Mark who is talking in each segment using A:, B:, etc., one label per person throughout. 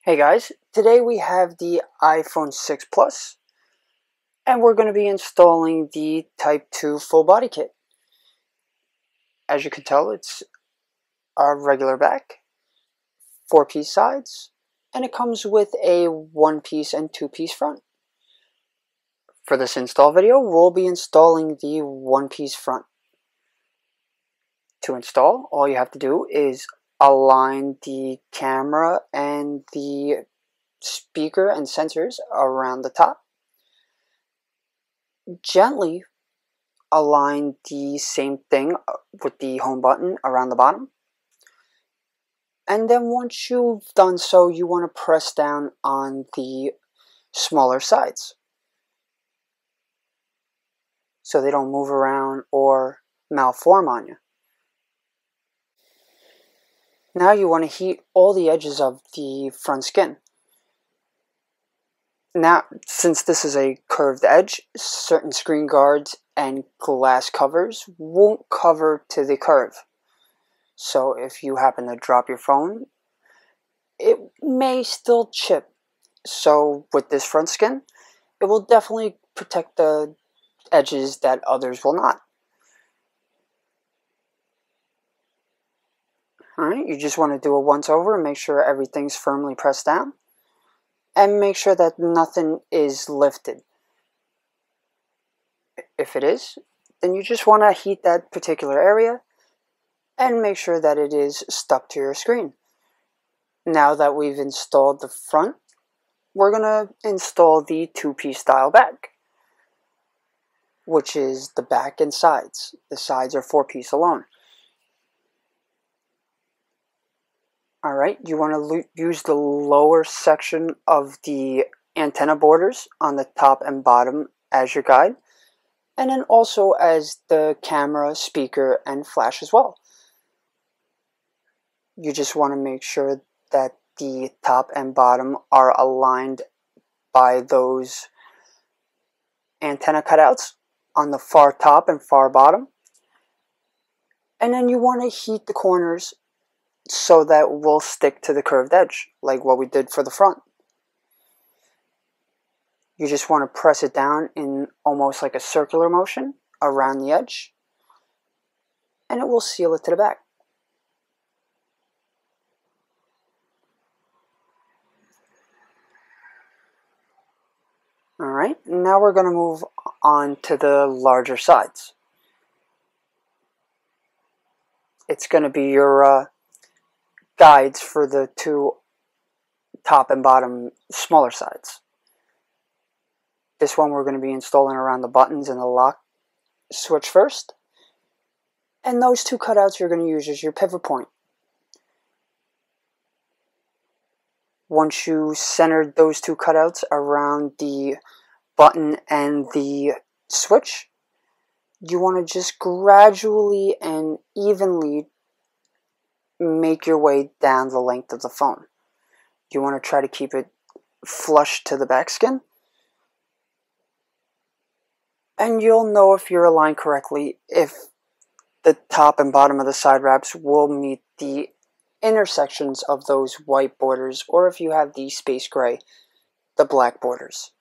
A: Hey guys, today we have the iPhone 6 Plus and we're going to be installing the Type 2 full body kit. As you can tell, it's a regular back, 4-piece sides, and it comes with a 1-piece and 2-piece front. For this install video, we'll be installing the 1-piece front. To install, all you have to do is align the camera and the speaker and sensors around the top. Gently align the same thing with the home button around the bottom. And then once you've done so, you want to press down on the smaller sides so they don't move around or malform on you. Now you want to heat all the edges of the front skin. Now, since this is a curved edge, certain screen guards and glass covers won't cover to the curve. So if you happen to drop your phone, it may still chip. So with this front skin, it will definitely protect the edges that others will not. Alright, you just want to do a once over and make sure everything's firmly pressed down. And make sure that nothing is lifted. If it is, then you just want to heat that particular area and make sure that it is stuck to your screen. Now that we've installed the front, we're going to install the 2-piece style back, which is the back and sides. The sides are 4-piece alone. Alright, you want to use the lower section of the antenna borders on the top and bottom as your guide, and then also as the camera, speaker, and flash as well. You just want to make sure that the top and bottom are aligned by those antenna cutouts on the far top and far bottom. And then you want to heat the corners so that will stick to the curved edge, like what we did for the front. You just want to press it down in almost like a circular motion around the edge, and it will seal it to the back. Alright, now we're going to move on to the larger sides. It's going to be your guides for the two top and bottom smaller sides. This one we're going to be installing around the buttons and the lock switch first. And those two cutouts you're going to use as your pivot point. Once you centered those two cutouts around the button and the switch, you want to just gradually and evenly make your way down the length of the phone. You want to try to keep it flush to the back skin. And you'll know if you're aligned correctly if the top and bottom of the side wraps will meet the intersections of those white borders, or if you have the space gray, the black borders.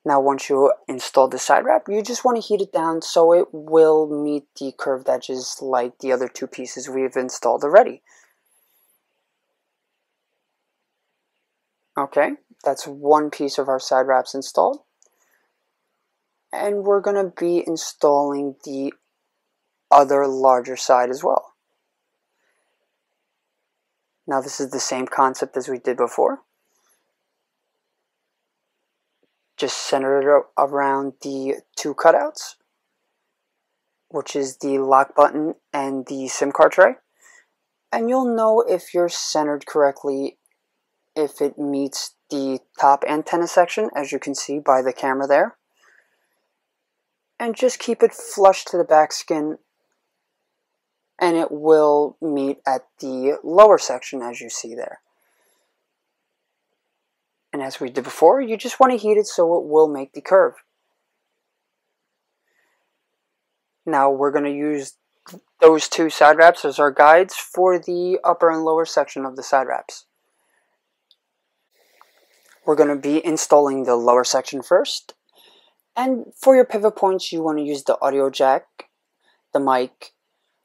A: Now once you install the side wrap, you just want to heat it down so it will meet the curved edges like the other two pieces we've installed already. Okay, that's one piece of our side wraps installed. And we're going to be installing the other larger side as well. Now this is the same concept as we did before. Just center it around the two cutouts, which is the lock button and the SIM card tray. And you'll know if you're centered correctly if it meets the top antenna section, as you can see by the camera there. And just keep it flush to the back skin, and it will meet at the lower section as you see there. And as we did before, you just want to heat it so it will make the curve. Now we're going to use those two side wraps as our guides for the upper and lower section of the side wraps. We're going to be installing the lower section first. And for your pivot points, you want to use the audio jack, the mic,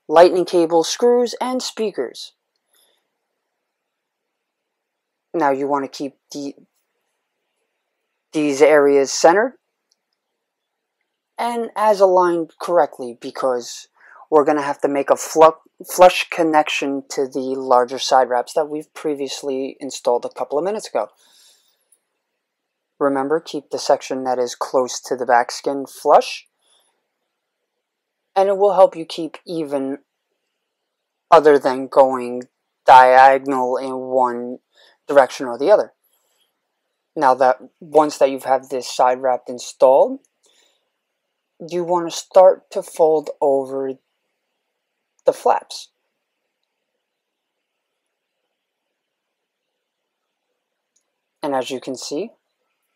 A: lightning cable, screws, and speakers. Now you want to keep these areas centered and as aligned correctly, because we're going to have to make a flush connection to the larger side wraps that we've previously installed a couple of minutes ago. Remember, keep the section that is close to the back skin flush, and it will help you keep even other than going diagonal in one direction or the other. Now that once that you've had this side wrap installed, you want to start to fold over the flaps. And as you can see,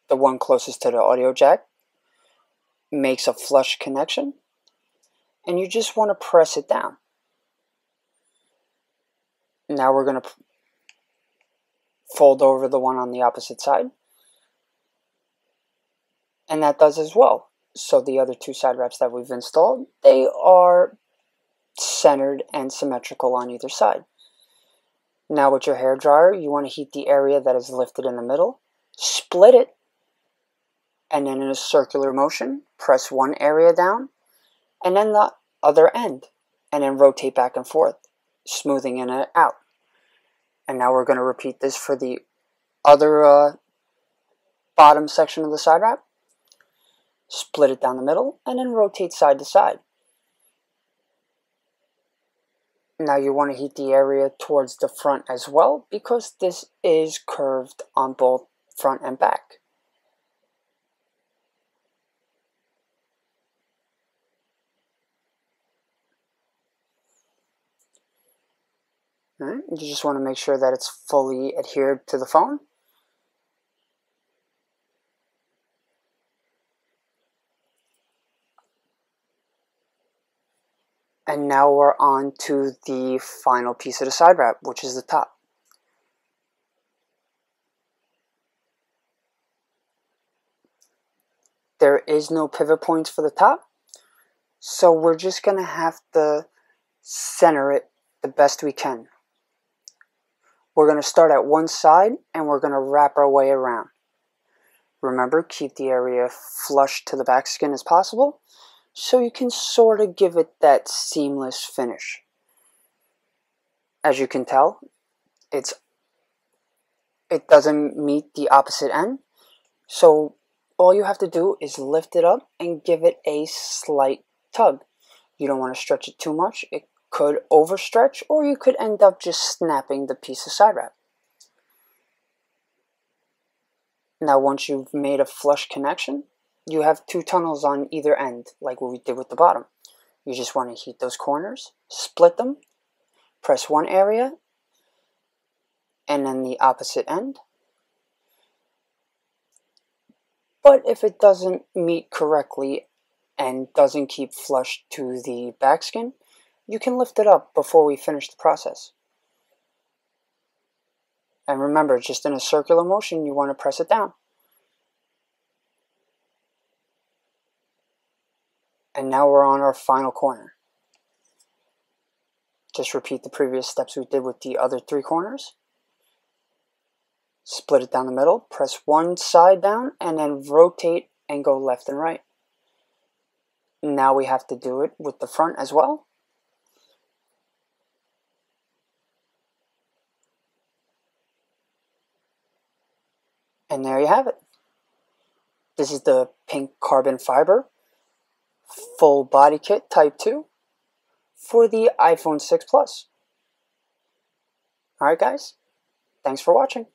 A: the one closest to the audio jack makes a flush connection, and you just want to press it down. Now we're going to fold over the one on the opposite side, and that does as well. So the other two side wraps that we've installed, they are centered and symmetrical on either side. Now with your hair dryer, you want to heat the area that is lifted in the middle, split it, and then in a circular motion, press one area down, and then the other end, and then rotate back and forth, smoothing in and out. And now we're going to repeat this for the other bottom section of the side wrap. Split it down the middle, and then rotate side to side. Now you want to heat the area towards the front as well, because this is curved on both front and back. Alright, you just want to make sure that it's fully adhered to the phone. And now we're on to the final piece of the side wrap, which is the top. There is no pivot points for the top, so we're just going to have to center it the best we can. We're going to start at one side, and we're going to wrap our way around. Remember, keep the area flush to the back skin as possible, so you can sort of give it that seamless finish. As you can tell, it doesn't meet the opposite end, so all you have to do is lift it up and give it a slight tug. You don't want to stretch it too much. It could overstretch, or you could end up just snapping the piece of side wrap. Now once you've made a flush connection, you have two tunnels on either end, like what we did with the bottom. You just want to heat those corners, split them, press one area, and then the opposite end. But if it doesn't meet correctly and doesn't keep flush to the back skin, you can lift it up before we finish the process. And remember, just in a circular motion, you want to press it down. And now we're on our final corner. Just repeat the previous steps we did with the other three corners. Split it down the middle, press one side down, and then rotate and go left and right. Now we have to do it with the front as well. And there you have it. This is the pink carbon fiber full body kit Type 2 for the iPhone 6 Plus. Alright guys, thanks for watching.